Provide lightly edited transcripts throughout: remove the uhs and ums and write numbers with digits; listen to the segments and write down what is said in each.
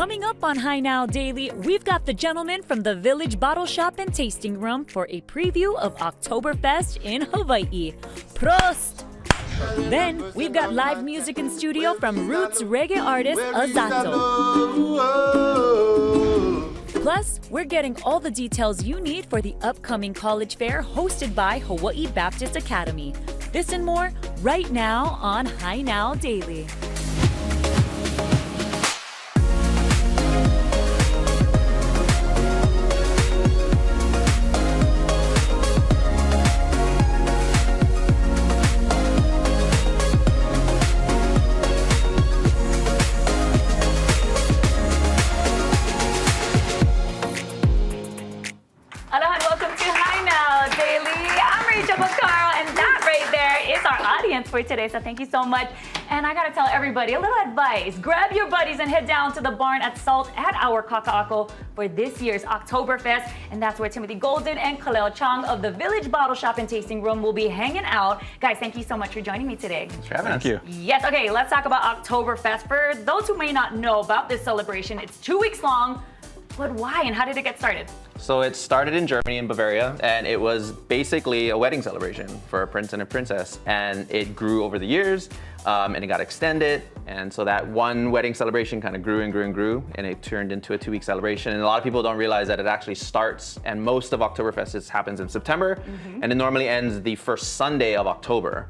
Coming up on High Now Daily, we've got the gentleman from the Village Bottle Shop and Tasting Room for a preview of Oktoberfest in Hawaii. Prost! Then, we've got live music in studio from roots reggae artist Azato. Plus, we're getting all the details you need for the upcoming college fair hosted by Hawaii Baptist Academy. This and more right now on High Now Daily. For today, so thank you so much. And I gotta tell everybody a little advice. Grab your buddies and head down to the barn at Salt at our Kaka'ako for this year's Oktoberfest, and that's where Timothy Golden and Kaleo Chang of the Village Bottle Shop and Tasting Room will be hanging out. Guys, thank you so much for joining me today. Thank you. Yes, okay, let's talk about Oktoberfest. For those who may not know about this celebration, it's 2 weeks long, but why and how did it get started? So it started in Germany, in Bavaria, and it was basically a wedding celebration for a prince and a princess. And it grew over the years, and it got extended. And so that one wedding celebration kind of grew and grew and grew, and it turned into a 2-week celebration. And a lot of people don't realize that it actually starts, and most of Oktoberfest happens in September, and it normally ends the first Sunday of October.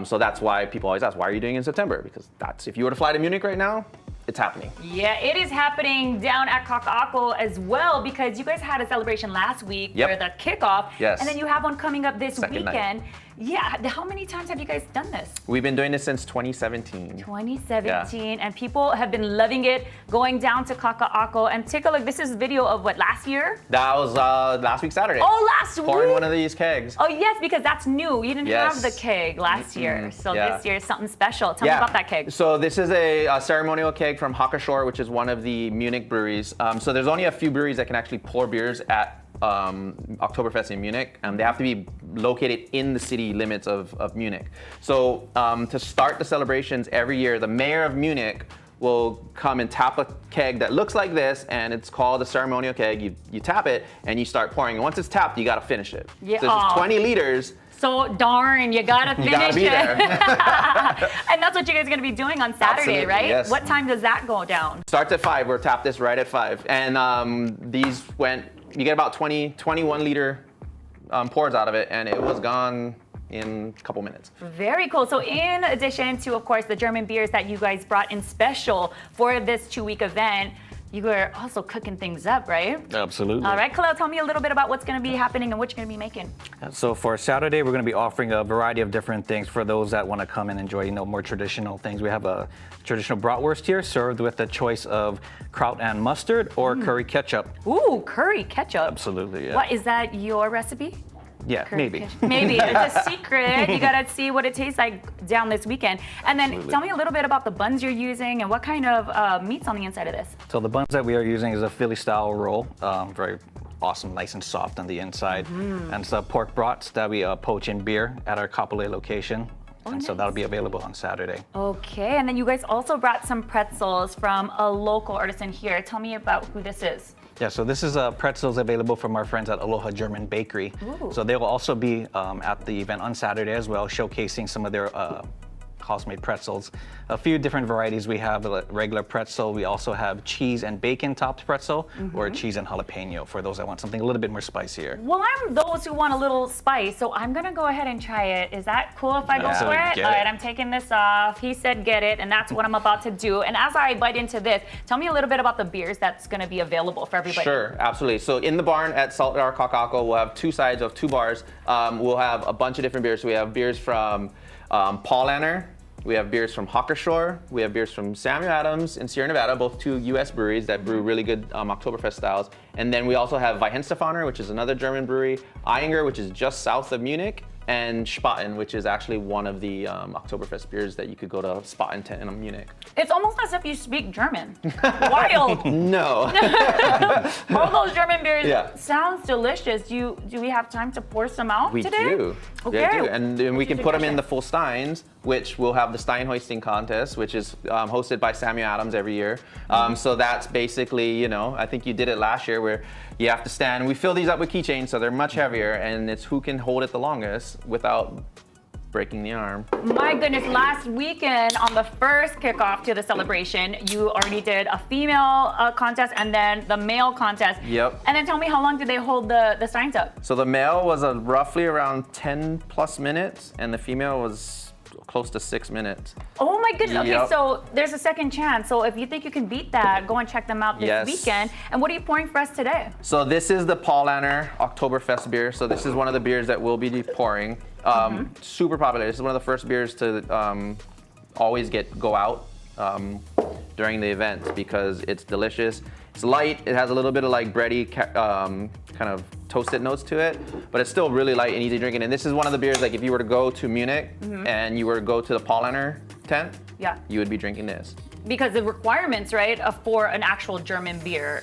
So that's why people always ask, why are you doing it in September? Because that's, if you were to fly to Munich right now, it's happening. Yeah, it is happening down at Kaka'ako as well, because you guys had a celebration last week for the kickoff. Yes. And then you have one coming up this Second weekend. night. Yeah, how many times have you guys done this? We've been doing this since 2017. 2017, and people have been loving it, going down to Kaka'ako. And take a look, this is video of what, last year? That was last week Saturday. Oh, last week? Pouring one of these kegs. Oh yes, because that's new. You didn't have the keg last year. So this year is something special. Tell me about that keg. So this is a ceremonial keg from Hakkashore, which is one of the Munich breweries. So there's only a few breweries that can actually pour beers at Oktoberfest in Munich. They have to be located in the city limits of Munich. So to start the celebrations every year, the mayor of Munich will come and tap a keg that looks like this, and it's called a ceremonial keg. You tap it and you start pouring. And once it's tapped, you gotta finish it. Yeah. So it's 20 liters. So darn, you gotta finish You gotta be there. And that's what you guys are gonna be doing on Saturday, Absolutely, right? yes. What time does that go down? Starts at 5. We're tapped this right at 5. And these went, you get about 21 liter pours out of it, and it was gone in a couple minutes. Very cool. So in addition to, of course, the German beers that you guys brought in special for this 2-week event, you were also cooking things up, right? Absolutely. All right, Kaleo, tell me a little bit about what's going to be happening and what you're going to be making. So for Saturday, we're going to be offering a variety of different things for those that want to come and enjoy, more traditional things. We have a traditional bratwurst here, served with a choice of kraut and mustard or curry ketchup. Ooh, curry ketchup. Absolutely, yeah. What, is that your recipe? Yeah, maybe. Maybe. It's a secret. You got to see what it tastes like down this weekend. And then tell me a little bit about the buns you're using and what kind of meat's on the inside of this. So the buns that we are using is a Philly style roll, very awesome, nice and soft on the inside. And it's pork brats that we poach in beer at our Kapolei location. So that'll be available on Saturday. Okay, and then you guys also brought some pretzels from a local artisan here. Tell me about who this is. Yeah, so this is pretzels available from our friends at Aloha German Bakery. Ooh. So they will also be at the event on Saturday as well, showcasing some of their house-made pretzels. A few different varieties. We have a regular pretzel. We also have cheese and bacon topped pretzel, or cheese and jalapeno for those that want something a little bit more spicier. Well, I'm those who want a little spice, so I'm gonna go ahead and try it. Is that cool if I go for it? All right, I'm taking this off. He said get it, and that's what I'm about to do. And as I bite into this, tell me a little bit about the beers that's gonna be available for everybody. Sure, absolutely. So in the barn at Salt at our Kaka'ako, we'll have 2 sides of 2 bars. We'll have a bunch of different beers. So we have beers from Paulaner. We have beers from Hakkashore. We have beers from Samuel Adams in Sierra Nevada, both 2 U.S. breweries that brew really good Oktoberfest styles. And then we also have Weihenstephaner, which is another German brewery, Eyinger, which is just south of Munich, and Spaten, which is actually one of the Oktoberfest beers that you could go to Spaten tent in Munich. It's almost as if you speak German. Wild. No. All those German beers sounds delicious. Do we have time to pour some out We today? do. Okay. We do. And we can put them in the full steins, which will have the Stein hoisting contest, which is hosted by Samuel Adams every year. So that's basically, you know, I think you did it last year where you have to stand. We fill these up with keychains, so they're much heavier, and it's who can hold it the longest without breaking the arm. My goodness, last weekend on the first kickoff to the celebration, you already did a female contest and then the male contest. Yep. And then tell me, how long did they hold the steins up? So the male was roughly around 10 plus minutes, and the female was close to 6 minutes. Oh my goodness. Okay, Yep. so there's a second chance. So if you think you can beat that, go and check them out this Yes. weekend. And what are you pouring for us today? So this is the Paulaner Oktoberfest beer. So this is one of the beers that we'll be pouring. Super popular. This is one of the first beers to always go out during the event because it's delicious. It's light. It has a little bit of like bready kind of toasted notes to it, but it's still really light and easy drinking. And this is one of the beers like if you were to go to Munich and you were to go to the Paulaner tent, Yeah. you would be drinking this. Because the requirements, right, for an actual German beer.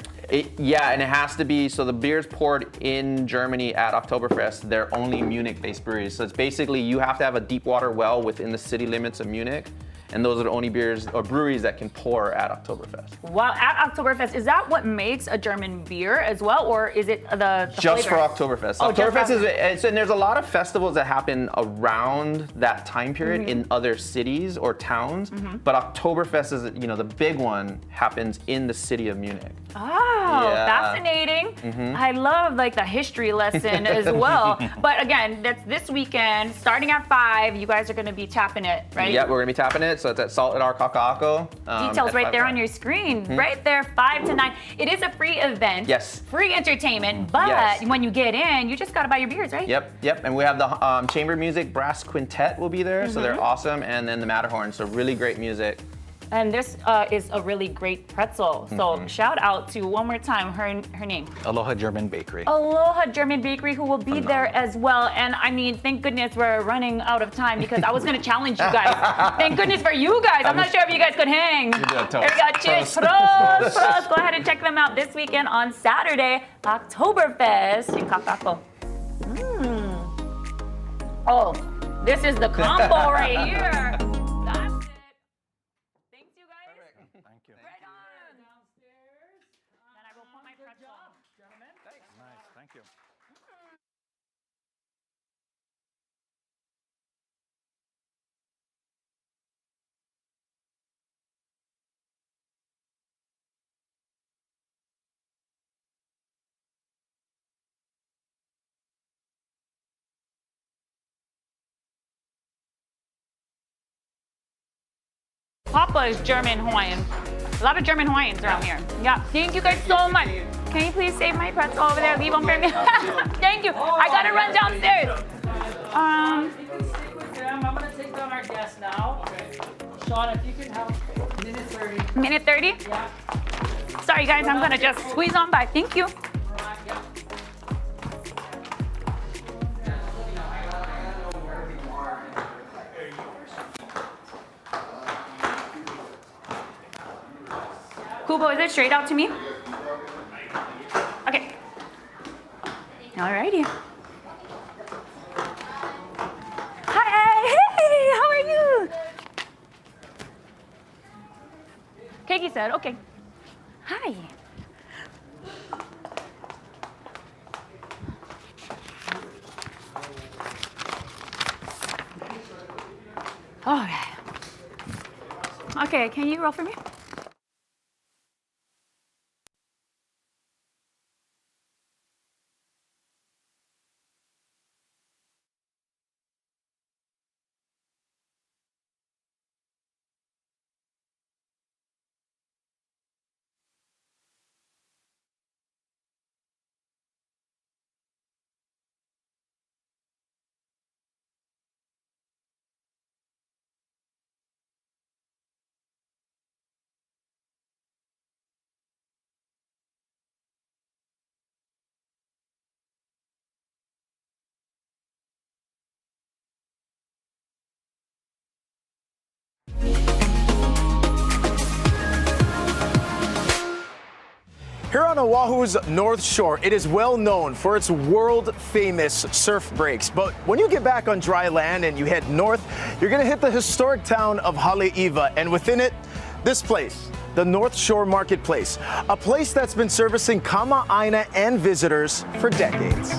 Yeah, and it has to be, so the beers poured in Germany at Oktoberfest, they're only Munich-based breweries. So it's basically, you have to have a deep water well within the city limits of Munich, and those are the only beers or breweries that can pour at Oktoberfest. Wow, at Oktoberfest, is that what makes a German beer as well, or is it the Just flavor? for Oktoberfest. Oh, just Oktoberfest for- and there's a lot of festivals that happen around that time period in other cities or towns, but Oktoberfest is, you know, the big one happens in the city of Munich. Oh, Yeah. fascinating. I love like the history lesson as well. But again, that's this weekend, starting at 5. You guys are gonna be tapping it, right? Yeah, we're gonna be tapping it. So it's at Salt at our Kaka'ako. Details at right 5 there o'clock. on your screen, right there, 5 to 9. It is a free event. Yes. Free entertainment, but Yes. when you get in, you just gotta buy your beers, right? Yep. And we have the chamber music brass quintet will be there, so they're awesome. And then the Matterhorn, so really great music. And this is a really great pretzel. So shout out to, one more time, her name. Aloha German Bakery. Aloha German Bakery, who will be there as well. And I mean, thank goodness we're running out of time because I was gonna challenge you guys. Thank goodness for you guys. I'm not sure if you guys could hang. do a There toast. we go, cheers. Prost, prost. Go ahead and check them out this weekend on Saturday, Oktoberfest in Kakako. Oh, this is the combo right here. That's it. Thanks, you guys. Thank you. Right on. Downstairs. Then I will put my pretzel. Gentlemen. Thanks. Nice, thank you. Papa is German Hawaiian. A lot of German Hawaiians around here. Yeah, thank you guys so much. Can you please save my pretzel over there? Leave them for me. Thank you. I gotta run downstairs. You can stick with them. I'm gonna take down our guest now. Okay. Sean, if you can help, minute 30. Minute 30? Yeah. Sorry guys, I'm gonna just squeeze on by. Thank you. Right, yeah. Kubo, is it straight out to me? Okay. Alrighty. Hi, hey, how are you? Keiki said, okay. Hi. Okay. Okay, can you roll for me? Here on Oahu's North Shore, it is well known for its world-famous surf breaks. But when you get back on dry land and you head north, you're going to hit the historic town of Haleiwa, and within it, this place, the North Shore Marketplace, a place that's been servicing Kama'aina and visitors for decades.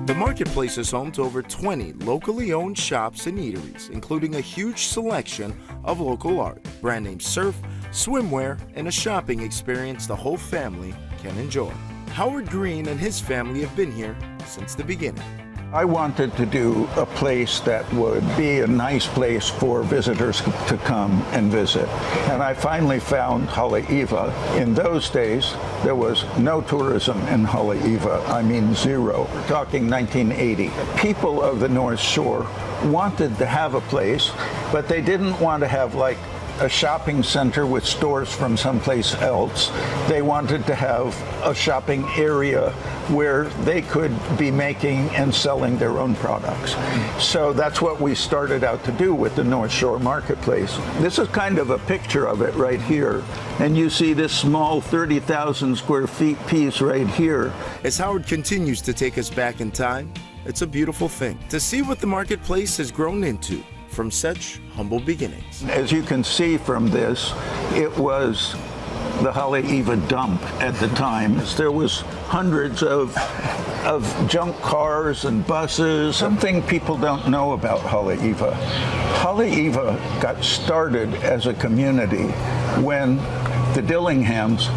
The marketplace is home to over 20 locally owned shops and eateries, including a huge selection of local art, brand name surf, swimwear, and a shopping experience the whole family can enjoy. Howard Green and his family have been here since the beginning. I wanted to do a place that would be a nice place for visitors to come and visit. And I finally found Haleiwa. In those days, there was no tourism in Haleiwa. I mean, zero. We're talking 1980. People of the North Shore wanted to have a place, but they didn't want to have like a shopping center with stores from someplace else. They wanted to have a shopping area where they could be making and selling their own products. So that's what we started out to do with the North Shore Marketplace. This is kind of a picture of it right here. And you see this small 30,000 square feet piece right here. As Howard continues to take us back in time, it's a beautiful thing to see what the marketplace has grown into from such humble beginnings. As you can see from this, it was the Haleiwa dump at the time. There was hundreds of junk cars and buses. Something people don't know about Haleiwa. Haleiwa got started as a community when the Dillinghams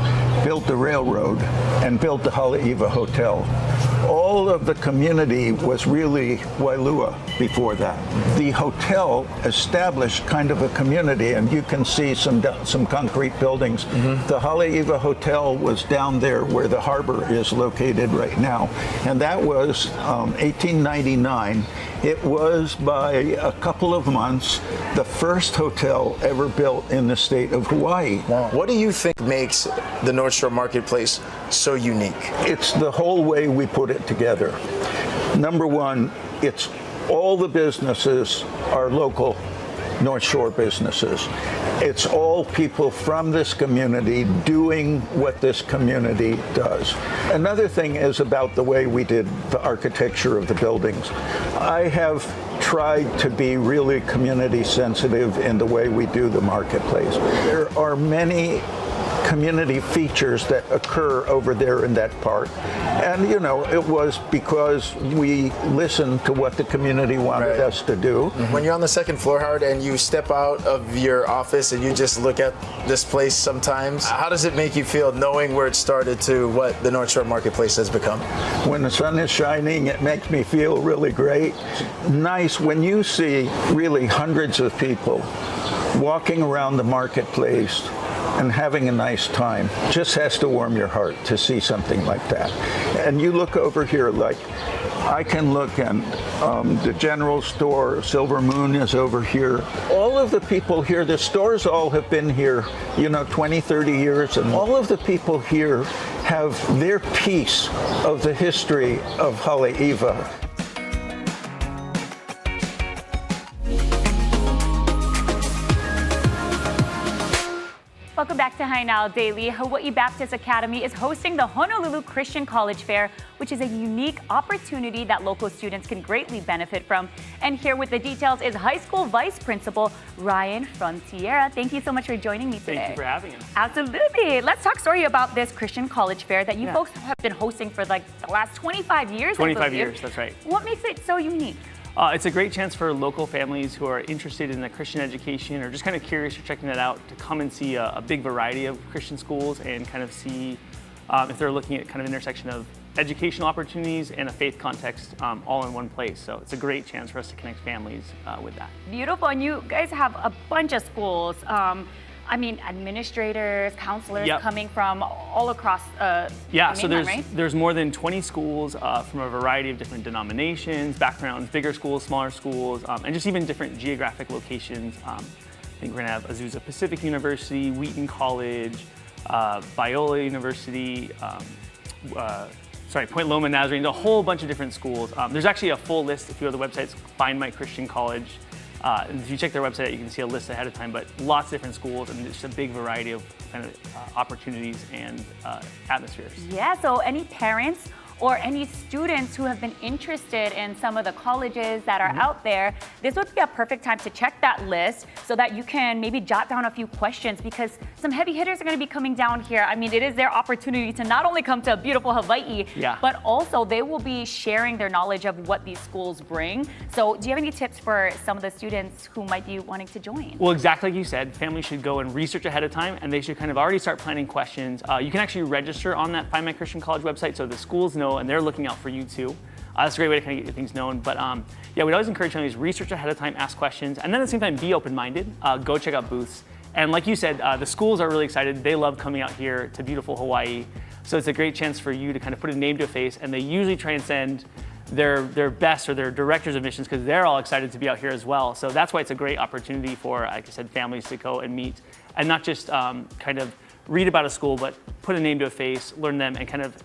built the railroad and built the Haleiwa Hotel. All of the community was really Wailua before that. The hotel established kind of a community, and you can see some concrete buildings. The Haleiwa Hotel was down there where the harbor is located right now, and that was 1899. It was by a couple of months the first hotel ever built in the state of Hawaii. Wow. What do you think makes the North Shore Marketplace so unique? It's the whole way we put it together. Number one, it's all the businesses are local North Shore businesses. It's all people from this community doing what this community does. Another thing is about the way we did the architecture of the buildings. I have tried to be really community sensitive in the way we do the marketplace. There are many community features that occur over there in that park. And, you know, it was because we listened to what the community wanted us to do. When you're on the second floor, Howard, and you step out of your office and you just look at this place sometimes, how does it make you feel knowing where it started to what the North Shore Marketplace has become? When the sun is shining, it makes me feel really great. Nice when you see really hundreds of people walking around the marketplace and having a nice time. Just has to warm your heart to see something like that. And you look over here, like I can look at the general store, Silver Moon is over here. All of the people here, the stores all have been here, 20, 30 years, and all of the people here have their piece of the history of Haleiwa. Welcome back to Hi Now Daily. Hawaii Baptist Academy is hosting the Honolulu Christian College Fair, which is a unique opportunity that local students can greatly benefit from. And here with the details is high school vice principal Ryan Frontiera. Thank you so much for joining me today. Thank you for having us. Absolutely. Let's talk story about this Christian College Fair that you folks have been hosting for like the last 25 years. 25 years, that's right. What makes it so unique? It's a great chance for local families who are interested in the Christian education or just kind of curious or checking that out to come and see a big variety of Christian schools and kind of see if they're looking at kind of intersection of educational opportunities and a faith context all in one place. So it's a great chance for us to connect families with that. Beautiful. And you guys have a bunch of schools. Administrators, counselors coming from all across the so mainland, right? there's more than 20 schools from a variety of different denominations, backgrounds, bigger schools, smaller schools, and just even different geographic locations. I think we're gonna have Azusa Pacific University, Wheaton College, Biola University, Point Loma Nazarene, a whole bunch of different schools. There's actually a full list if you go to the website, Find My Christian College. And if you check their website, you can see a list ahead of time, but lots of different schools and just a big variety of kind of opportunities and atmospheres. Yeah, so any parents or any students who have been interested in some of the colleges that are out there, this would be a perfect time to check that list so that you can maybe jot down a few questions, because some heavy hitters are going to be coming down here. I mean, it is their opportunity to not only come to beautiful Hawaii, but also they will be sharing their knowledge of what these schools bring. So do you have any tips for some of the students who might be wanting to join? Well, exactly like you said, families should go and research ahead of time, and they should kind of already start planning questions. You can actually register on that Find My Christian College website, so the schools know and they're looking out for you too. That's a great way to kind of get things known. But yeah, we'd always encourage families research ahead of time, ask questions, and then at the same time be open-minded. Go check out booths. And like you said, the schools are really excited. They love coming out here to beautiful Hawaii. So it's a great chance for you to kind of put a name to a face, and they usually try and send their best or their directors of missions, because they're all excited to be out here as well. So that's why it's a great opportunity for, like I said, families to go and meet and not just kind of read about a school, but put a name to a face, learn them, and kind of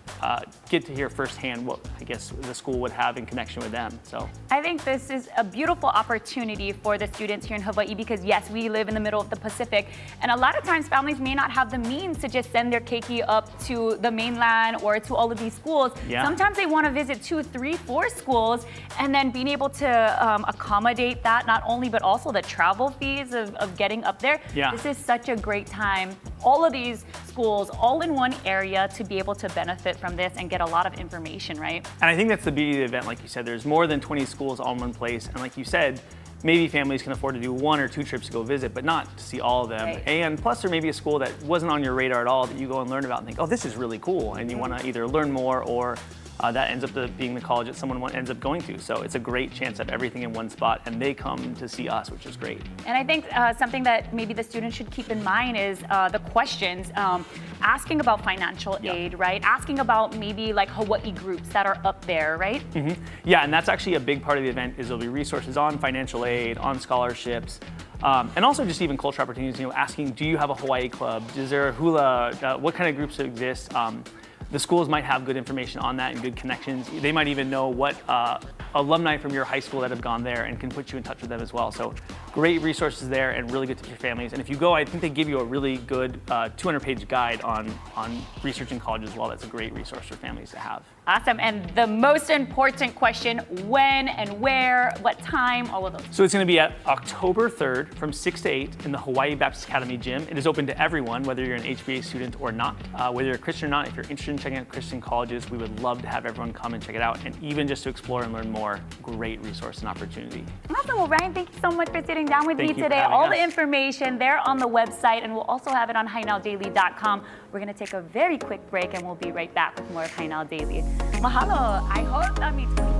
get to hear firsthand what I guess the school would have in connection with them. So I think this is a beautiful opportunity for the students here in Hawaii, because yes, we live in the middle of the Pacific, and a lot of times families may not have the means to just send their keiki up to the mainland or to all of these schools. Sometimes they want to visit 2, 3, 4 schools, and then being able to accommodate that not only, but also the travel fees of getting up there. This is such a great time. All of these schools all in one area to be able to benefit from this and get a lot of information, right? And I think that's the beauty of the event. Like you said, there's more than 20 schools all in one place. And like you said, maybe families can afford to do 1 or 2 trips to go visit, but not to see all of them. And plus there may be a school that wasn't on your radar at all that you go and learn about and think, oh, this is really cool. And you want to either learn more, or that ends up being the college that someone ends up going to. So it's a great chance to have everything in one spot, and they come to see us, which is great. And I think something that maybe the students should keep in mind is the questions, asking about financial aid, right? Asking about maybe like Hawaii groups that are up there, right? Yeah, and that's actually a big part of the event. Is there'll be resources on financial aid, on scholarships, and also just even cultural opportunities. You know, asking, do you have a Hawaii club? Is there a hula? What kind of groups exist? The schools might have good information on that and good connections. They might even know what alumni from your high school that have gone there and can put you in touch with them as well. So great resources there and really good tips for families. And if you go, I think they give you a really good 200-page guide on researching college as well. That's a great resource for families to have. Awesome. And the most important question, when and where, what time, all of those. So it's going to be at October 3rd from 6 to 8 in the Hawaii Baptist Academy gym. It is open to everyone, whether you're an HBA student or not. Whether you're a Christian or not, if you're interested in checking out Christian colleges, we would love to have everyone come and check it out. And even just to explore and learn more, great resource and opportunity. Awesome. Well, Ryan, thank you so much for sitting down with me today. All the information there on the website, and we'll also have it on HiNowDaily.com. We're going to take a very quick break, and we'll be right back with more of Hi Now Daily. Mahalo. I hope that means 25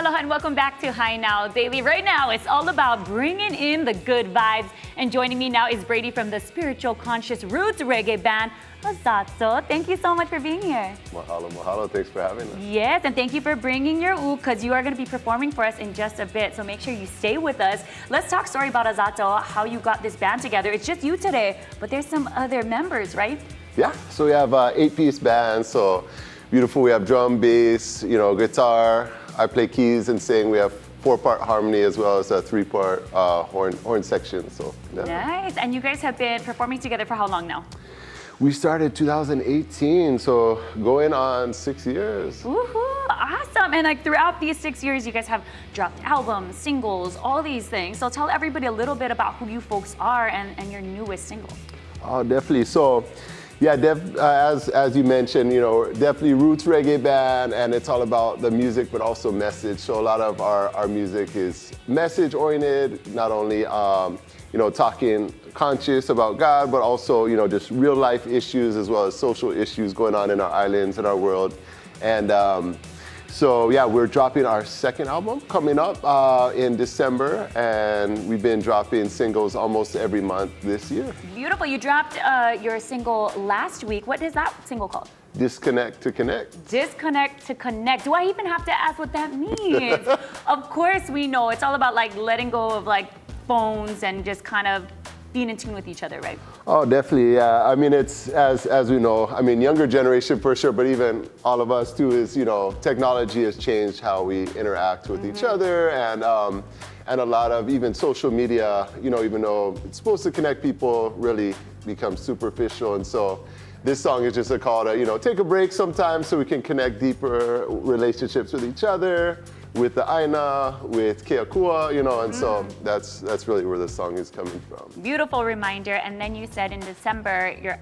Aloha and welcome back to High Now Daily. Right now, it's all about bringing in the good vibes. And joining me now is Brady from the spiritual conscious roots reggae band, Azato. Thank you so much for being here. Mahalo, mahalo. Thanks for having us. Yes, and thank you for bringing your oud because you are going to be performing for us in just a bit. So make sure you stay with us. Let's talk story about Azato, how you got this band together. It's just you today, but there's some other members, right? Yeah, so we have an 8-piece band, so beautiful. We have drum, bass, guitar. I play keys and sing. We have 4-part harmony as well as a 3-part horn section. So yeah. Nice. And you guys have been performing together for how long now? We started 2018, so going on 6 years. Woohoo! Awesome. And throughout these 6 years, you guys have dropped albums, singles, all these things. So tell everybody a little bit about who you folks are and your newest single. Oh, definitely. So, yeah, as you mentioned, definitely roots reggae band, and it's all about the music, but also message. So a lot of our music is message oriented, not only talking conscious about God, but also just real life issues as well as social issues going on in our islands and our world. And so yeah, we're dropping our second album coming up in December, and we've been dropping singles almost every month this year. Beautiful. You dropped your single last week. What is that single called? Disconnect to Connect. Disconnect to Connect. Do I even have to ask what that means? Of course we know. It's all about letting go of phones and just kind of being in tune with each other, right? Oh, definitely, yeah. I mean, it's, as we know, younger generation for sure, but even all of us too is, technology has changed how we interact with each other, and a lot of even social media, even though it's supposed to connect people, really becomes superficial. And so this song is just a call to, take a break sometimes so we can connect deeper relationships with each other, with the Aina, with Keakua, and so that's really where the song is coming from. Beautiful reminder. And then you said in December, your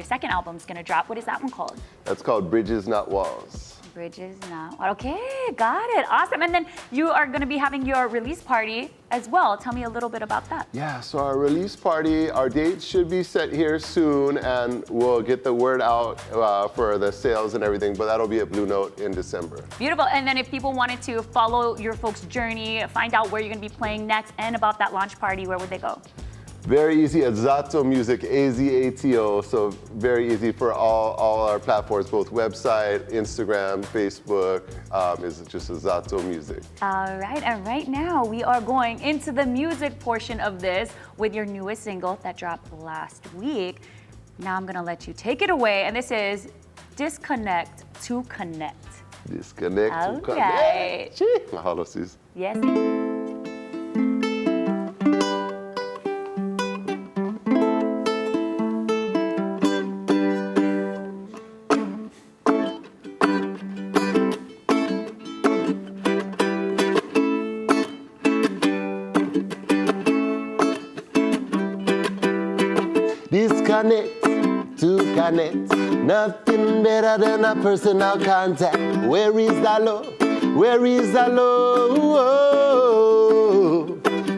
second album is going to drop. What is that one called? That's called Bridges Not Walls. Bridges Not Walls. Okay, got it. Awesome. And then you are going to be having your release party as well. Tell me a little bit about that. Yeah, so our release party, our date should be set here soon, and we'll get the word out for the sales and everything, but that'll be at Blue Note in December. Beautiful. And then if people wanted to follow your folks' journey, find out where you're going to be playing next and about that launch party, where would they go? Very easy, Azato Music, Azato, so very easy for all our platforms, both website, Instagram, Facebook, is just Azato Music. All right, and right now we are going into the music portion of this with your newest single that dropped last week. Now I'm gonna let you take it away, and this is Disconnect to Connect. Disconnect to Connect. Okay. Mahalo, sis. Yes. Disconnect to connect. Nothing better than a personal contact. Where is the love? Where is the love?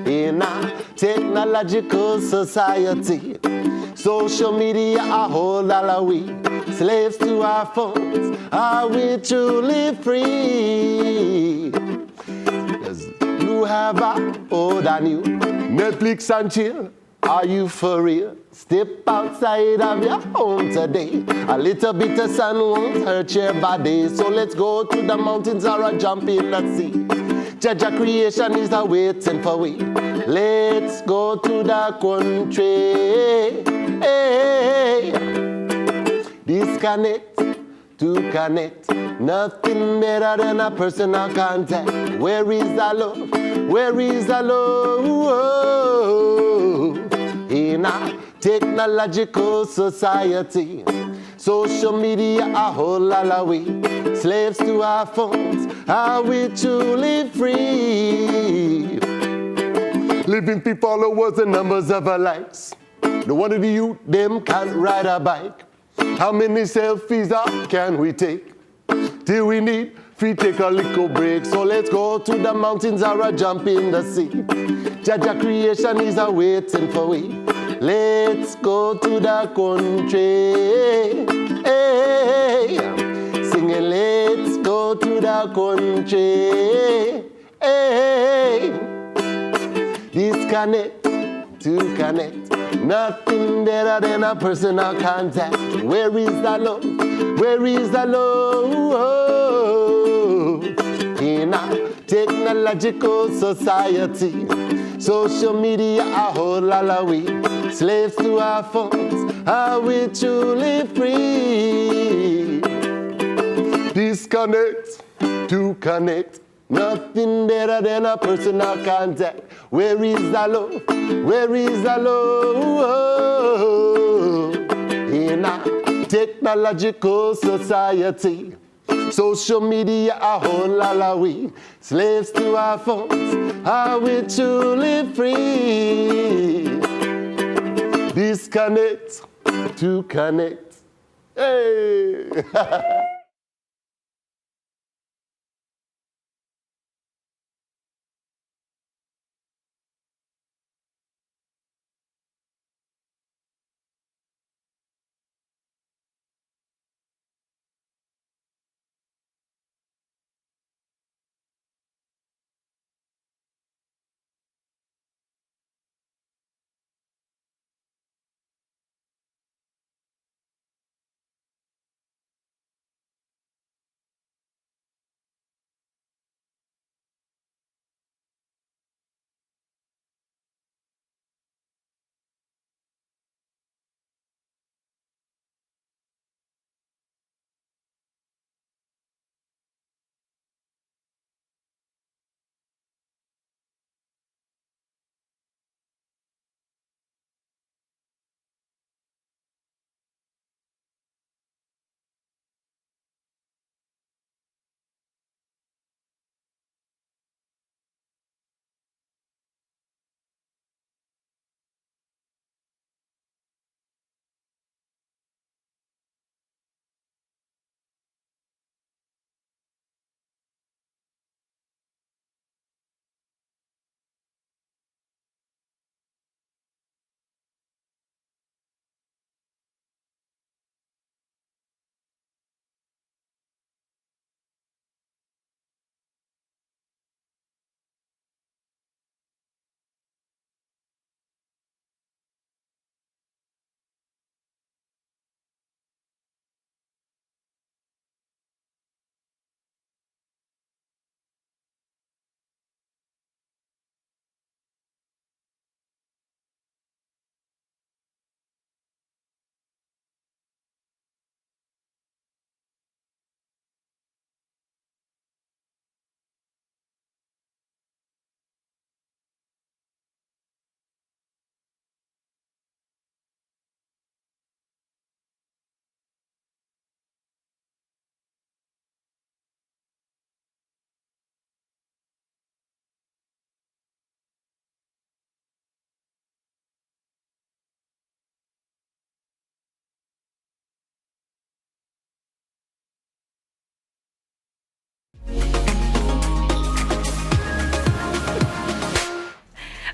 In a technological society, social media a whole lot of we. Slaves to our phones, are we truly free? Does you have a old and new Netflix and chill? Are you for real? Step outside of your home today. A little bit of sun won't hurt your body. So let's go to the mountains or jump in the sea. Jaja creation is a waiting for we. Let's go to the country. Hey. Disconnect to connect. Nothing better than a personal contact. Where is the love? Where is the love? In a technological society, social media a whole lot of we. Slaves to our phones, are we truly free? Living people followers the numbers of our likes. No wonder the youth, them can't ride a bike. How many selfies can we take? Till we need free take a little break. So let's go to the mountains or jump in the sea. Jaja creation is a waiting for we. Let's go to the country. Hey. Singing, let's go to the country. connect, to connect. Nothing better than a personal contact. Where is the love? Where is the love? In a technological society, social media a whole lot of we. Slaves to our phones, are we truly free? Disconnect, to connect. Nothing better than a personal contact. Where is the love? Where is the love? In a technological society, social media a whole lot of we. Slaves to our phones, are we truly free? Disconnect, to connect. Hey!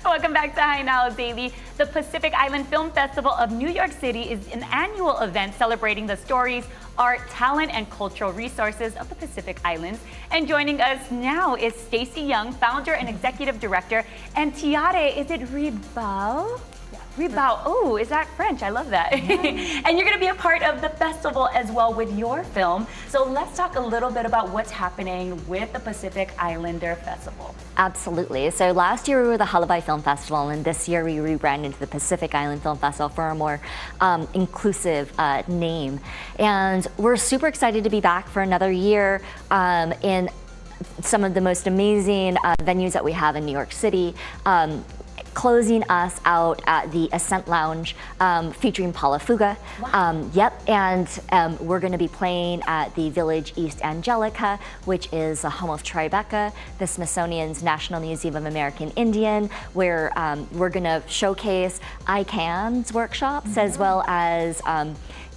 Welcome back to High Now Daily. The Pacific Island Film Festival of New York City is an annual event celebrating the stories, art, talent, and cultural resources of the Pacific Islands. And joining us now is Stacy Young, founder and executive director, and Tiare, is it Ribao? Ribao, oh, is that French? I love that. And you're gonna be a part of the festival as well with your film. So let's talk a little bit about what's happening with the Pacific Islander Festival. Absolutely. So last year we were the Hawaii Film Festival, and this year we rebranded to the Pacific Island Film Festival for a more inclusive name. And we're super excited to be back for another year in some of the most amazing venues that we have in New York City. Closing us out at the Ascent Lounge featuring Paula Fuga. Wow. And we're going to be playing at the Village East Angelica, which is the home of Tribeca, the Smithsonian's National Museum of American Indian, where we're going to showcase ICANN's workshops as well as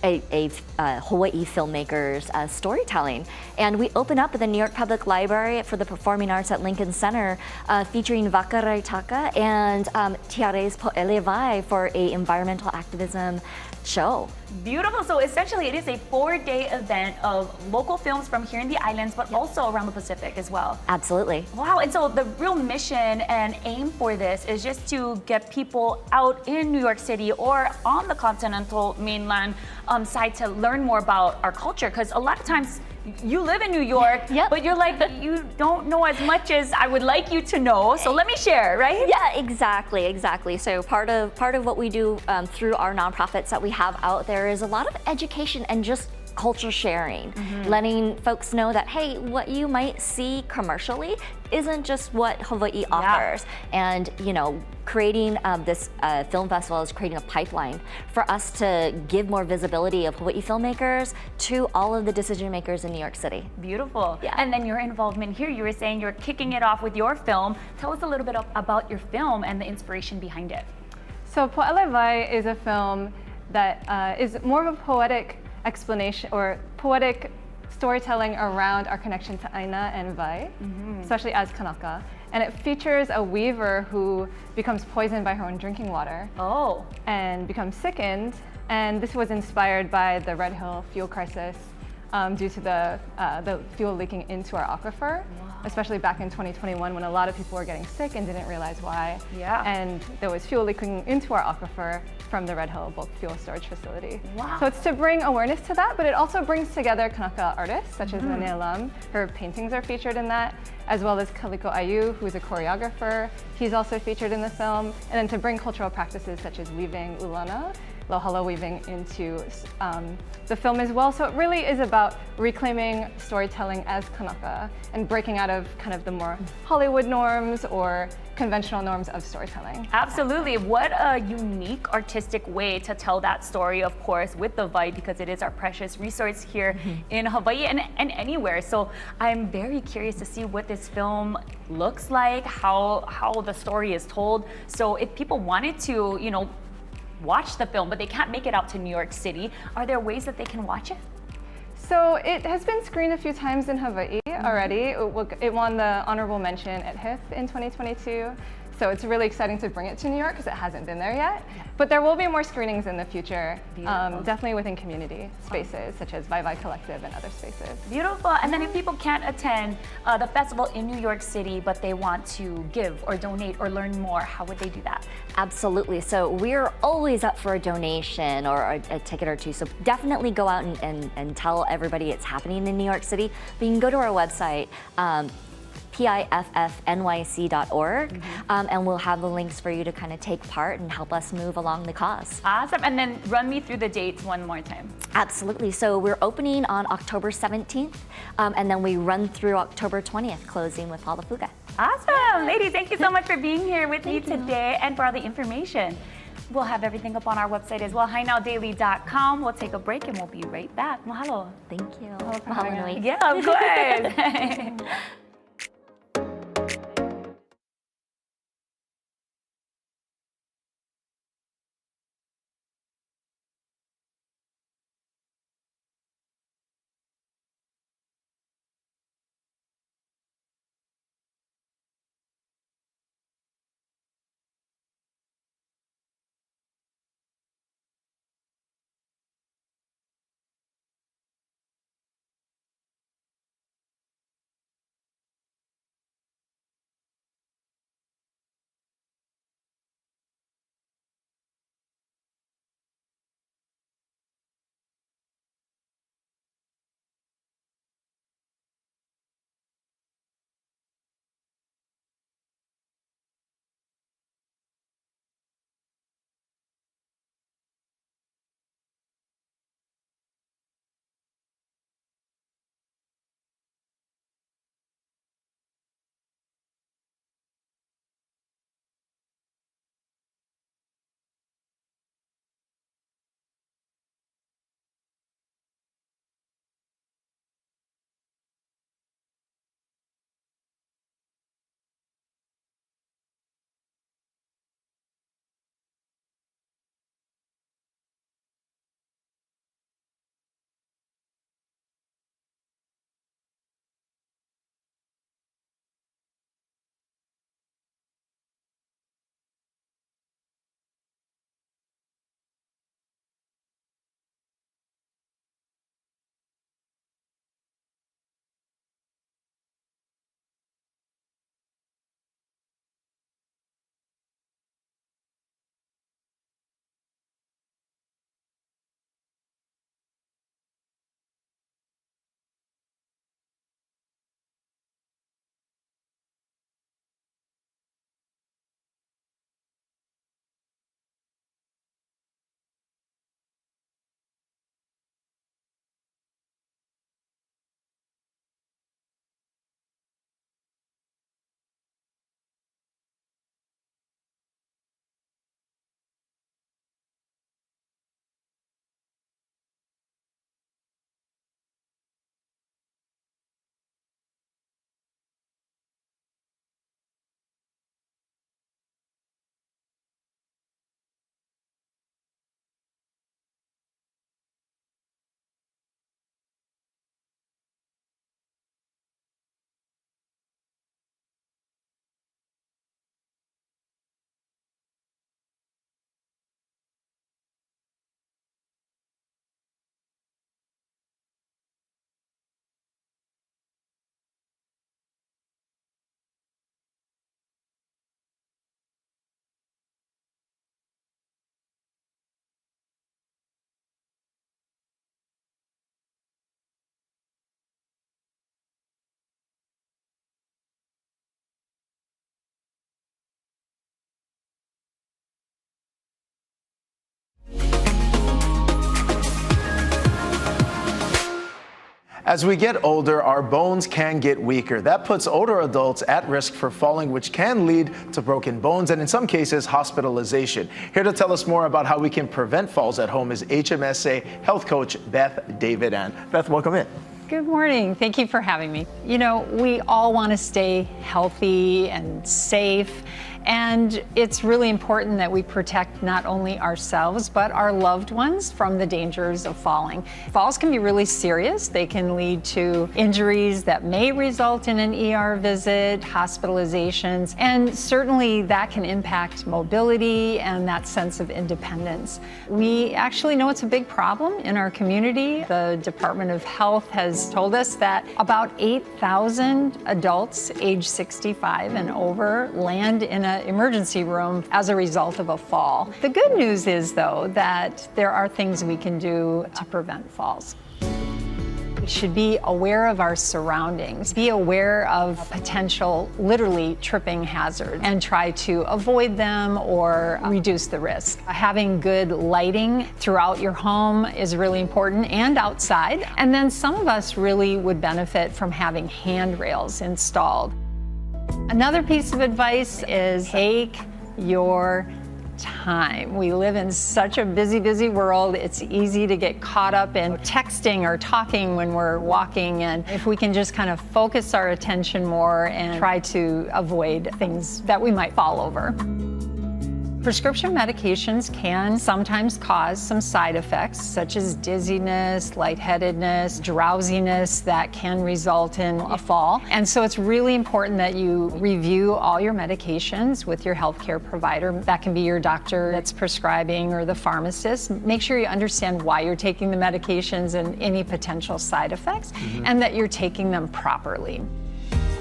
Hawaii filmmakers' storytelling. And we open up at the New York Public Library for the Performing Arts at Lincoln Center, featuring Wakarai Taka and Tiare's Po'ele Vai for a environmental activism show. Beautiful. So essentially, it is a 4-day event of local films from here in the islands, but also around the Pacific as well. Absolutely. Wow. And so the real mission and aim for this is just to get people out in New York City or on the continental mainland side to learn more about our culture. Because a lot of times you live in New York, but you're like, you don't know as much as I would like you to know. So let me share, right? Yeah, exactly. So part of what we do through our nonprofits that we have out there is a lot of education and just culture sharing, letting folks know that, hey, what you might see commercially isn't just what Hawaii offers. And, you know, creating this film festival is creating a pipeline for us to give more visibility of Hawaii filmmakers to all of the decision makers in New York City. Beautiful. Yeah. And then your involvement here, you were saying you're kicking it off with your film. Tell us a little bit about your film and the inspiration behind it. So Po'ele Vai is a film that is more of a poetic explanation or poetic storytelling around our connection to Aina and Vai, especially as Kanaka. And it features a weaver who becomes poisoned by her own drinking water. Oh. And becomes sickened. And this was inspired by the Red Hill fuel crisis due to the fuel leaking into our aquifer, especially back in 2021 when a lot of people were getting sick and didn't realize why. Yeah. And there was fuel leaking into our aquifer from the Red Hill bulk fuel storage facility. Wow. So it's to bring awareness to that, but it also brings together Kanaka artists such as Nene Lam. Her paintings are featured in that, as well as Kaliko Ayu, who's a choreographer. He's also featured in the film. And then to bring cultural practices such as weaving ulana, Lohala weaving into the film as well. So it really is about reclaiming storytelling as Kanaka and breaking out of kind of the more Hollywood norms or conventional norms of storytelling. Absolutely. What a unique artistic way to tell that story, of course, with the Vai, because it is our precious resource here in Hawaii and anywhere. So I'm very curious to see what this film looks like, how the story is told. So if people wanted to, you know, watch the film, but they can't make it out to New York City, are there ways that they can watch it? So it has been screened a few times in Hawaii already. It won the honorable mention at HIF in 2022. So it's really exciting to bring it to New York because it hasn't been there yet. But there will be more screenings in the future, definitely within community spaces such as Vai Vai Collective and other spaces. Beautiful. And then if people can't attend the festival in New York City, but they want to give or donate or learn more, how would they do that? Absolutely. So we're always up for a donation or a ticket or two. So definitely go out and tell everybody it's happening in New York City. But you can go to our website, piffnyc.org, and we'll have the links for you to kind of take part and help us move along the cause. Awesome. And then run me through the dates one more time. Absolutely. So we're opening on October 17th, and then we run through October 20th, closing with Hala Fuga. Awesome. Ladies, thank you so much for being here with me today and for all the information. We'll have everything up on our website as well, hinowdaily.com. We'll take a break and we'll be right back. Mahalo. Thank you. Mahalo, Nui. Yeah, of course. As we get older, our bones can get weaker. That puts older adults at risk for falling, which can lead to broken bones and in some cases, hospitalization. Here to tell us more about how we can prevent falls at home is HMSA health coach Beth David Ann. Beth, welcome in. Good morning. Thank you for having me. You know, we all want to stay healthy and safe, and it's really important that we protect not only ourselves, but our loved ones from the dangers of falling. Falls can be really serious. They can lead to injuries that may result in an ER visit, hospitalizations, and certainly that can impact mobility and that sense of independence. We actually know it's a big problem in our community. The Department of Health has told us that about 8,000 adults age 65 and over land in an emergency room as a result of a fall. The good news is, though, that there are things we can do to prevent falls. We should be aware of our surroundings, be aware of potential, literally tripping hazards, and try to avoid them or reduce the risk. Having good lighting throughout your home is really important, and outside. And then some of us really would benefit from having handrails installed. Another piece of advice is take your time. We live in such a busy world. It's easy to get caught up in texting or talking when we're walking, and if we can just kind of focus our attention more and try to avoid things that we might fall over. Prescription medications can sometimes cause some side effects, such as dizziness, lightheadedness, drowsiness that can result in a fall. And so it's really important that you review all your medications with your healthcare provider. That can be your doctor that's prescribing or the pharmacist. Make sure you understand why you're taking the medications and any potential side effects, and that you're taking them properly.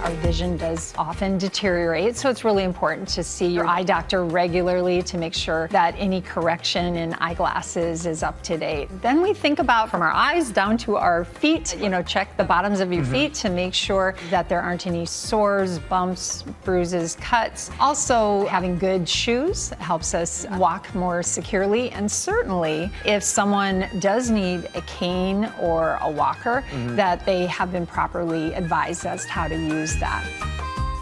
Our vision does often deteriorate, so it's really important to see your eye doctor regularly to make sure that any correction in eyeglasses is up to date. Then we think about from our eyes down to our feet, check the bottoms of your feet to make sure that there aren't any sores, bumps, bruises, cuts. Also, having good shoes helps us walk more securely, and certainly if someone does need a cane or a walker, that they have been properly advised as to how to use that.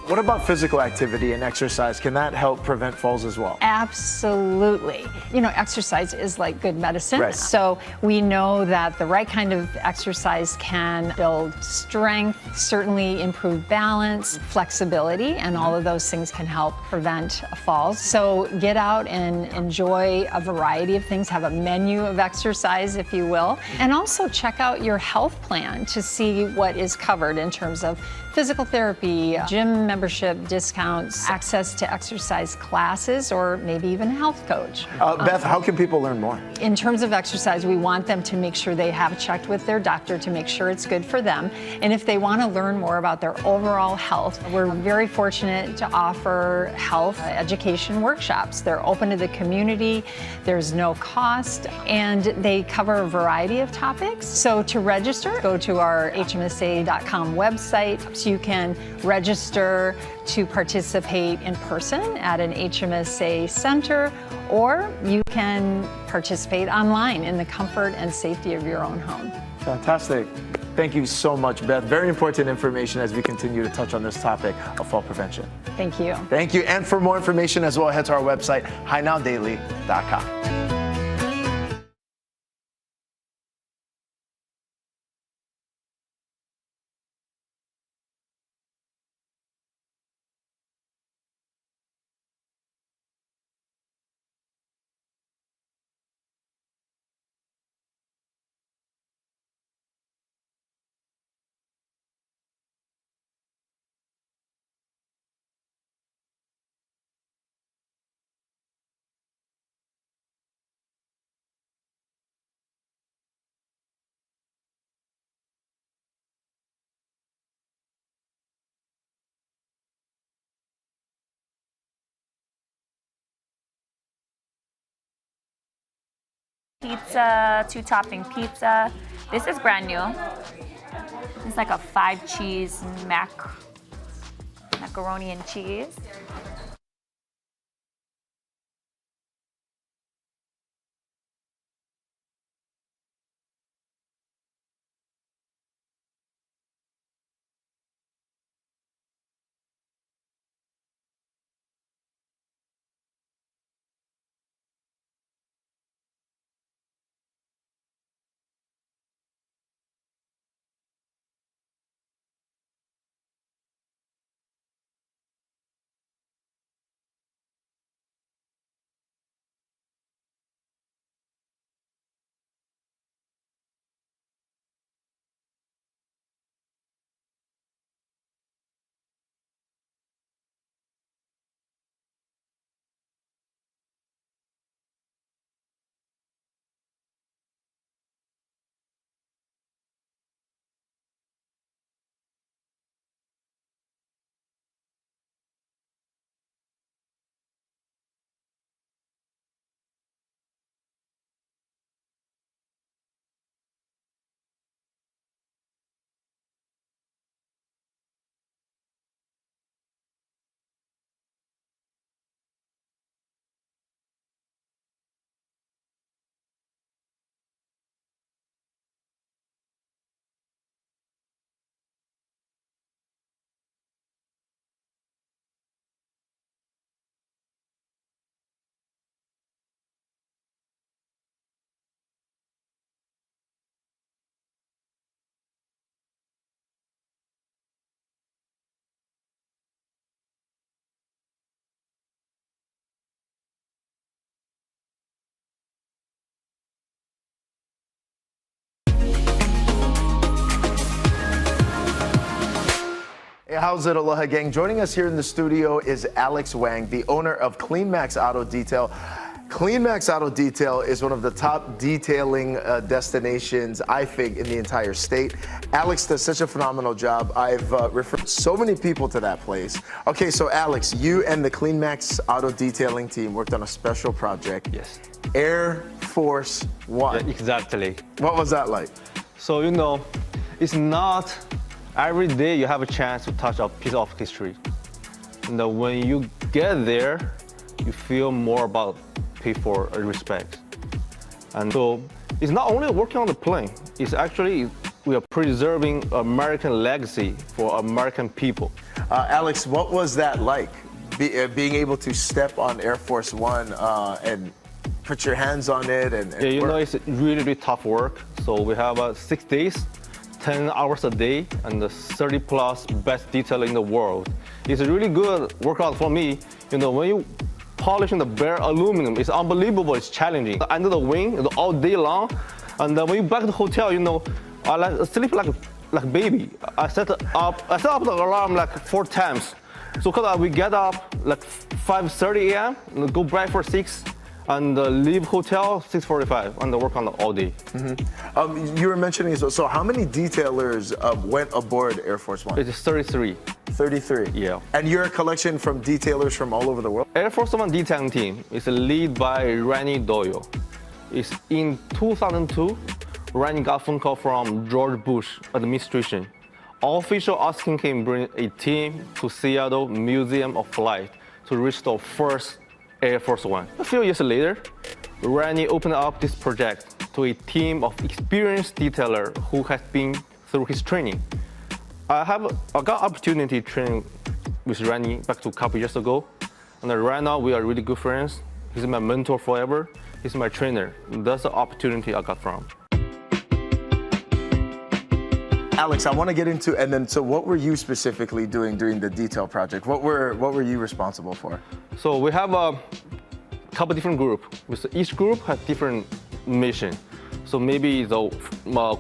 What about physical activity and exercise? Can that help prevent falls as well? Absolutely. Exercise is like good medicine. Right. So we know that the right kind of exercise can build strength, certainly improve balance, flexibility, and all of those things can help prevent falls. So get out and enjoy a variety of things, have a menu of exercise, if you will, and also check out your health plan to see what is covered in terms of physical therapy, gym membership discounts, access to exercise classes, or maybe even a health coach. Beth, how can people learn more? In terms of exercise, we want them to make sure they have checked with their doctor to make sure it's good for them. And if they want to learn more about their overall health, we're very fortunate to offer health education workshops. They're open to the community, there's no cost, and they cover a variety of topics. So to register, go to our hmsa.com website. So you can register to participate in person at an HMSA center, or you can participate online in the comfort and safety of your own home. Fantastic. Thank you so much, Beth. Very important information as we continue to touch on this topic of fall prevention. Thank you. Thank you. And for more information as well, head to our website, highNowDaily.com. Pizza, 2-topping pizza. This is brand new. It's like a 5-cheese macaroni and cheese. How's it, Aloha gang? Joining us here in the studio is Alex Wang, the owner of Clean Max Auto Detail. Clean Max Auto Detail is one of the top detailing destinations, I think, in the entire state. Alex does such a phenomenal job. I've referred so many people to that place. Okay, so Alex, you and the Clean Max Auto Detailing team worked on a special project. Yes. Air Force One. Yeah, exactly. What was that like? So, it's not every day you have a chance to touch a piece of history. And when you get there, you feel more about pay for respect. And so it's not only working on the plane, it's actually we are preserving American legacy for American people. Alex, what was that like? Being able to step on Air Force One and put your hands on it and yeah, it's really, really tough work. So we have 6 days, 10 hours a day, and the 30 plus best detail in the world. It's a really good workout for me. When you polishing the bare aluminum, it's unbelievable, it's challenging. Under the wing all day long, and when you back to the hotel, I sleep like a baby. I set up the alarm like 4 times. So cause we get up like 5:30 a.m. and go breakfast 6, and leave hotel 6:45 and work on it all day. Mm-hmm. You were mentioning, so how many detailers went aboard Air Force One? It's 33. 33? Yeah. And you're a collection from detailers from all over the world? Air Force One detailing team is led by Randy Doyle. It's in 2002, Randy got a phone call from George Bush administration. Official asking him bring a team to Seattle Museum of Flight to restore first Air Force One. A few years later, Randy opened up this project to a team of experienced detailers who has been through his training. I got opportunity training with Randy back to a couple years ago, and right now we are really good friends. He's my mentor forever. He's my trainer. That's the opportunity I got from. Alex, I want to get into, and then so what were you specifically doing during the detail project? What were you responsible for? So we have a couple different groups. Each group has different mission. So maybe the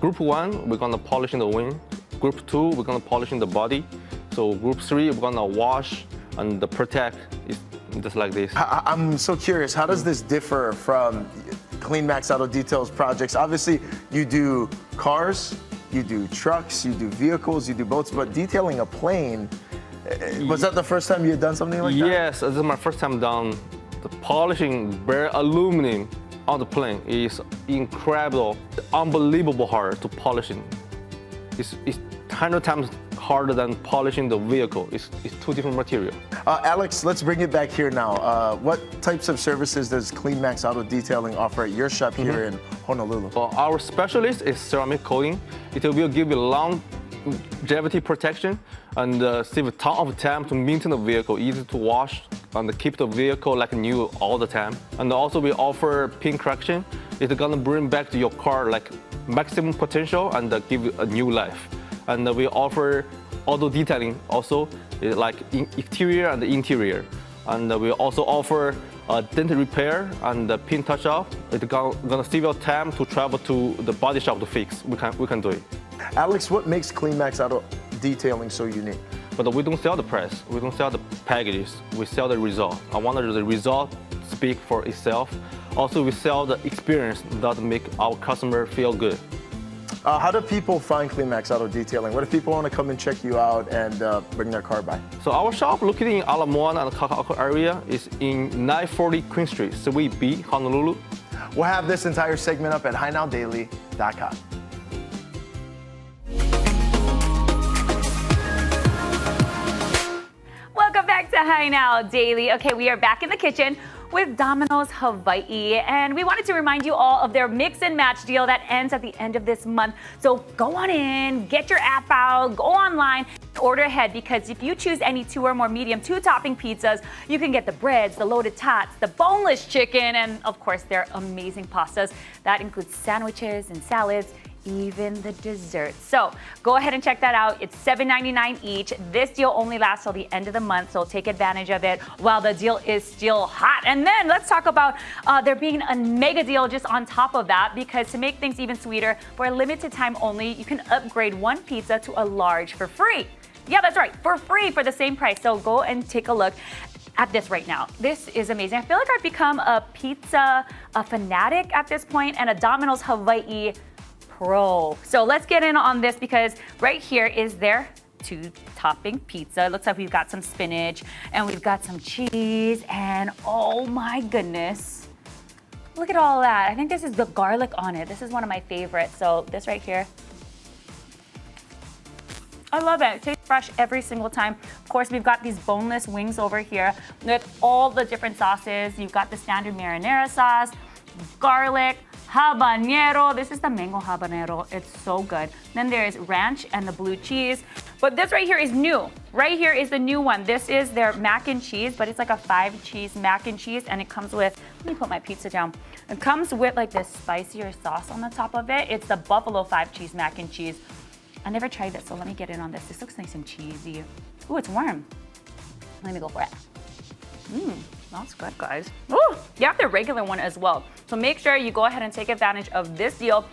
group 1, we're gonna polish in the wing. Group 2, we're gonna polish in the body. So group 3, we're gonna wash and protect, just like this. I'm so curious, how does this differ from Clean Max Auto Details projects? Obviously, you do cars, you do trucks, you do vehicles, you do boats, but detailing a plane, was that the first time you had done something like that? Yes, this is my first time done. The polishing bare aluminum on the plane is incredible, unbelievable hard to polishing. It's 100 times harder than polishing the vehicle. It's 2 different materials. Alex, let's bring it back here now. What types of services does Clean Max Auto Detailing offer at your shop here in Honolulu? Our specialist is ceramic coating. It will give you longevity protection and save a ton of time to maintain the vehicle, easy to wash, and keep the vehicle like new all the time. And also we offer paint correction. It's gonna bring back to your car like maximum potential and give you a new life. And we offer auto detailing also, like exterior and interior. And we also offer dent repair and paint touch-up. It's gonna save your time to travel to the body shop to fix. We can do it. Alex, what makes Clean Max Auto Detailing so unique? But we don't sell the price. We don't sell the packages. We sell the result. I want the result speak for itself. Also, we sell the experience that make our customer feel good. How do people find Clean Max Auto Detailing? What if people want to come and check you out and bring their car by? So our shop located in Ala Moana and Kaka'ako area is in 940 Queen Street, Suite B, Honolulu. We'll have this entire segment up at HiNowDaily.com. Welcome back to Hi Now Daily. Okay, we are back in the kitchen with Domino's Hawaii, and we wanted to remind you all of their mix and match deal that ends at the end of this month. So go on in, get your app out, go online, order ahead, because if you choose any 2 or more medium 2-topping pizzas, you can get the breads, the loaded tots, the boneless chicken, and of course their amazing pastas. That includes sandwiches and salads, even the desserts. So go ahead and check that out. It's $7.99 each. This deal only lasts till the end of the month, so take advantage of it while the deal is still hot. And then let's talk about there being a mega deal just on top of that, because to make things even sweeter, for a limited time only, you can upgrade 1 pizza to a large for free. Yeah, that's right, for free for the same price. So go and take a look at this right now. This is amazing. I feel like I've become a pizza fanatic at this point and a Domino's Hawaii pro. So let's get in on this because right here is their 2-topping pizza. It looks like we've got some spinach and we've got some cheese and oh my goodness. Look at all that. I think this is the garlic on it. This is one of my favorites. So this right here. I love it. It tastes fresh every single time. Of course, we've got these boneless wings over here with all the different sauces. You've got the standard marinara sauce, garlic, habanero. This is the mango habanero. It's so good. Then there's ranch and the blue cheese. But this right here is new. Right here is the new one. This is their mac and cheese, but it's like a 5-cheese mac and cheese, and it comes with, let me put my pizza down. It comes with like this spicier sauce on the top of it. It's the buffalo 5-cheese mac and cheese. I never tried this, so let me get in on this. This looks nice and cheesy. Ooh, it's warm. Let me go for it. That's good, guys. Ooh, you have the regular one as well. So make sure you go ahead and take advantage of this deal.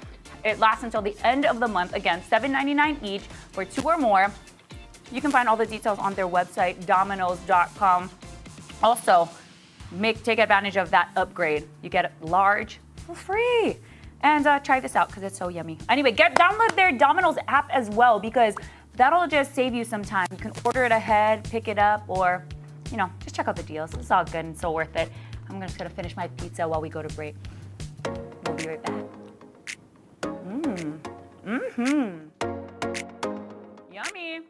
It lasts until the end of the month. Again, $7.99 each for 2 or more. You can find all the details on their website, Domino's.com. Also, take advantage of that upgrade. You get it large for free. And try this out because it's so yummy. Anyway, download their Domino's app as well because that'll just save you some time. You can order it ahead, pick it up, or just check out the deals. It's all good and so worth it. I'm just gonna finish my pizza while we go to break. We'll be right back. Yummy.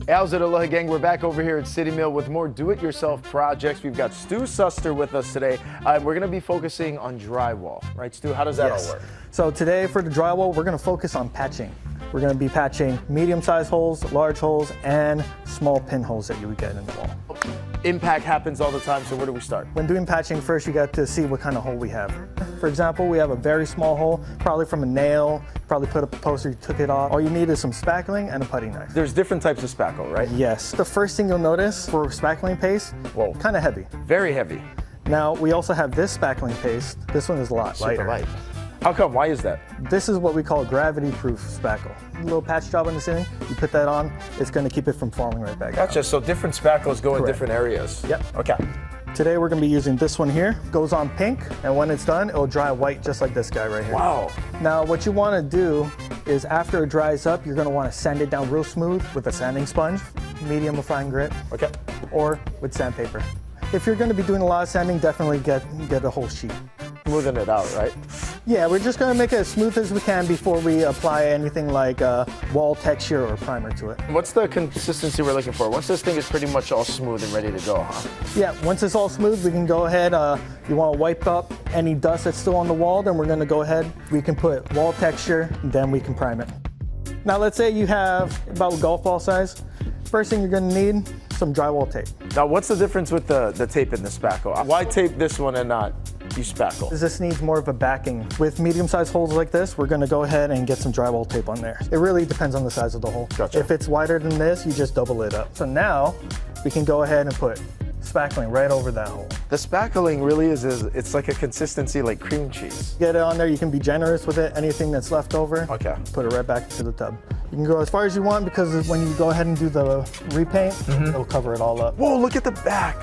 How's it, Aloha gang? We're back over here at City Mill with more do-it-yourself projects. We've got Stu Suster with us today. We're going to be focusing on drywall, right, Stu? How does that all work? So today for the drywall, we're going to focus on patching. We're going to be patching medium-sized holes, large holes, and small pinholes that you would get in the wall. Impact happens all the time, so where do we start? When doing patching, first you got to see what kind of hole we have. For example, we have a very small hole, probably from a nail, probably put up a poster, you took it off. All you need is some spackling and a putty knife. There's different types of spackle, right? Yes. The first thing you'll notice for spackling paste, kind of heavy. Very heavy. Now, we also have this spackling paste. This one is a lot lighter. Super light. How come? Why is that? This is what we call gravity-proof spackle. A little patch job on the ceiling, you put that on, it's going to keep it from falling right back Gotcha, out. so different spackles go in Correct. different areas. Yep. Okay. Today we're going to be using this one here. Goes on pink, and when it's done, it'll dry white just like this guy right here. Wow. Now, what you want to do is after it dries up, you're going to want to sand it down real smooth with a sanding sponge, medium or fine grit, okay, or with sandpaper. If you're going to be doing a lot of sanding, definitely get a whole sheet. Smoothing it out, right? Yeah, we're just going to make it as smooth as we can before we apply anything like wall texture or primer to it. What's the consistency we're looking for? Once this thing is pretty much all smooth and ready to go, huh? Yeah, once it's all smooth, we can go ahead. You want to wipe up any dust that's still on the wall, then we're going to go ahead. We can put wall texture, then we can prime it. Now, let's say you have about golf ball size. First thing you're going to need, some drywall tape. Now, what's the difference with the tape in the spackle? Why tape this one and not use spackle? This needs more of a backing. With medium-sized holes like this, we're going to go ahead and get some drywall tape on there. It really depends on the size of the hole. Gotcha. If it's wider than this, you just double it up. So now we can go ahead and put spackling right over that hole. The spackling really it's like a consistency like cream cheese. Get it on there, you can be generous with it. Anything that's left over, okay, put it right back to the tub. You can go as far as you want because when you go ahead and do the repaint, it'll cover it all up. Whoa, look at the back.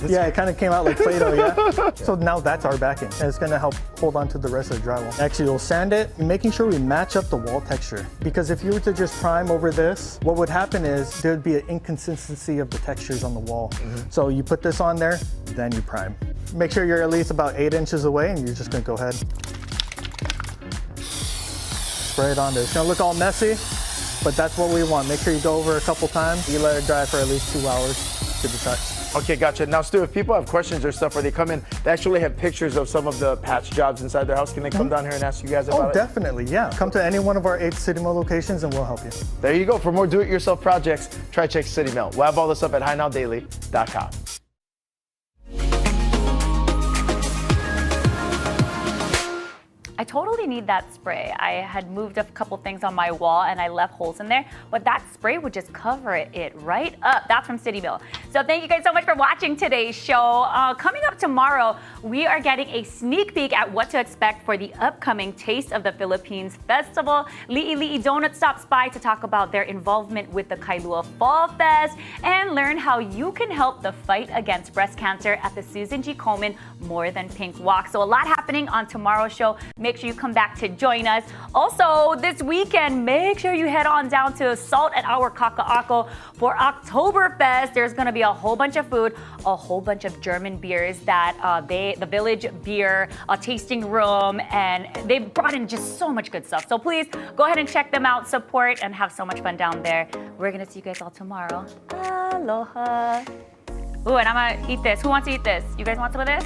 Yeah, it kind of came out like Play-Doh, yeah? So now that's our backing, and it's gonna help hold on to the rest of the drywall. Actually, we'll sand it, making sure we match up the wall texture. Because if you were to just prime over this, what would happen is there'd be an inconsistency of the textures on the wall. So you put this on there, then you prime. Make sure you're at least about 8 inches away, and you're just gonna go ahead. Spray it on there. It's gonna look all messy, but that's what we want. Make sure you go over a couple times. You let it dry for at least 2 hours to the touch. Okay, gotcha. Now, Stu, if people have questions or stuff, or they come in, they actually have pictures of some of the patch jobs inside their house. Can they come down here and ask you guys about it? Oh, definitely, yeah. Come to any one of our 8 City Mill locations and we'll help you. There you go. For more do-it-yourself projects, try check City Mill. We'll have all this up at HighNowDaily.com. I totally need that spray. I had moved a couple things on my wall and I left holes in there, but that spray would just cover it right up. That's from City Mill. So thank you guys so much for watching today's show. Coming up tomorrow, we are getting a sneak peek at what to expect for the upcoming Taste of the Philippines Festival. Li'i Donut stops by to talk about their involvement with the Kailua Fall Fest and learn how you can help the fight against breast cancer at the Susan G. Komen More Than Pink Walk. So a lot happening on tomorrow's show. Make sure you come back to join us. Also, this weekend, make sure you head on down to Salt at our Kaka'ako for Oktoberfest. There's going to be a whole bunch of food, a whole bunch of German beers that the Village Beer tasting room, and they brought in just so much good stuff. So please go ahead and check them out, support, and have so much fun down there. We're going to see you guys all tomorrow. Aloha. Ooh, and I'm going to eat this. Who wants to eat this? You guys want some of this?